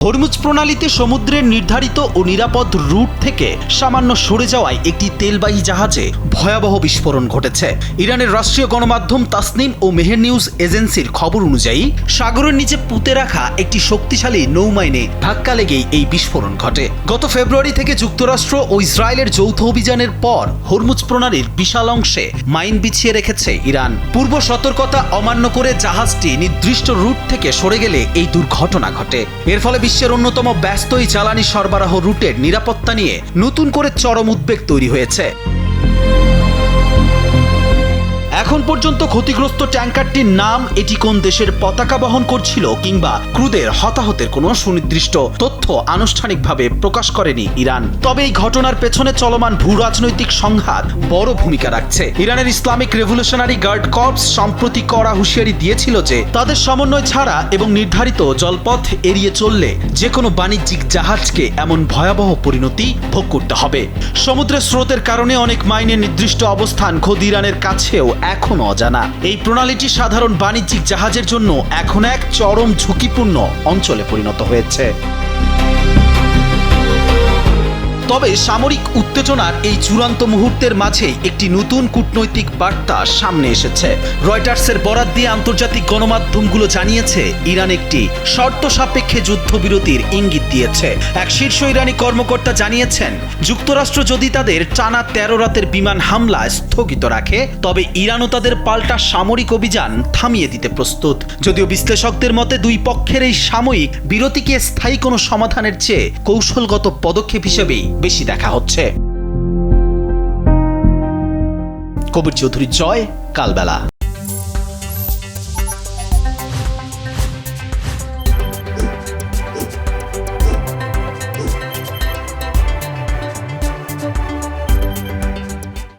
Hormuz প্রণালীতে সমুদ্রের নির্ধারিত ও নিরাপদ রুট থেকে সামান্য সরে যাওয়ায় একটি তেলবাহী জাহাজে ভয়াবহ বিস্ফোরণ ঘটেছে। ইরানের রাষ্ট্রীয় গণমাধ্যম তাসনিম ও মেহের নিউজ এজেন্সির খবর অনুযায়ী সাগরের নিচে পুঁতে রাখা একটি শক্তিশালী নৌমাইনে ধাক্কা লেগেই এই বিস্ফোরণ ঘটে। গত ফেব্রুয়ারি থেকে যুক্তরাষ্ট্র ও ইসরায়েলের যৌথ অভিযানের পর হরমুজ প্রণালীর বিশাল অংশে মাইন বিছিয়ে রেখেছে ইরান। পূর্ব সতর্কতা অমান্য করে জাহাজটি নির্দিষ্ট রুট থেকে সরে গেলে এই দুর্ঘটনা ঘটে। এর ফলে বিশ্বের অন্যতম ব্যস্ত এই জ্বালানি সরবরাহ রুটের নিরাপত্তা নিয়ে নতুন করে চরম উদ্বেগ তৈরি হয়েছে। এখন পর্যন্ত ক্ষতিগ্রস্ত ট্যাঙ্কারটির নাম, এটি কোন দেশের পতাকা বহন করছিল কিংবা ক্রুদের হতাহতের কোনো সুনির্দিষ্ট তথ্য আনুষ্ঠানিকভাবে প্রকাশ করেনি ইরান। তবে এই ঘটনার পেছনে চলমান ভূ রাজনৈতিক সংঘাত বড় ভূমিকা রাখছে। ইরানের ইসলামিক রেভলিউশনারি গার্ড কর্পস সম্প্রতি কড়া হুঁশিয়ারি দিয়েছিল যে তাদের সমন্বয় ছাড়া এবং নির্ধারিত জলপথ এড়িয়ে চললে যে কোনো বাণিজ্যিক জাহাজকে এমন ভয়াবহ পরিণতি ভোগ করতে হবে। সমুদ্রের স্রোতের কারণে অনেক মাইনের নির্দিষ্ট অবস্থান খোদ ইরানের কাছেও এখনো অজানা। এই প্রণালীটি সাধারণ বাণিজ্যিক জাহাজের জন্য এখন এক চরম ঝুঁকিপূর্ণ অঞ্চলে পরিণত হয়েছে। তবে সামরিক উত্তেজনার এই চূড়ান্ত মুহূর্তের মাঝে একটি নতুন কূটনৈতিক বার্তা সামনে এসেছে। রয়টার্সের বরাত দিয়ে আন্তর্জাতিক গণমাধ্যমগুলো জানিয়েছে ইরান একটি শর্ত সাপেক্ষে যুদ্ধবিরতির ইঙ্গিত দিয়েছে। এক শীর্ষ ইরানি কর্মকর্তা জানিয়েছেন, যুক্তরাষ্ট্র যদি তাদের টানা 13 রাতের বিমান হামলা স্থগিত রাখে তবে ইরানও তাদের পাল্টা সামরিক অভিযান থামিয়ে দিতে প্রস্তুত। যদিও বিশ্লেষকদের মতে দুই পক্ষের এই সাময়িক বিরতিকে স্থায়ী কোনো সমাধানের চেয়ে কৌশলগত পদক্ষেপ হিসেবেই বেশি দেখা হচ্ছে। কবির চৌধুরী, জয়, কালবেলা।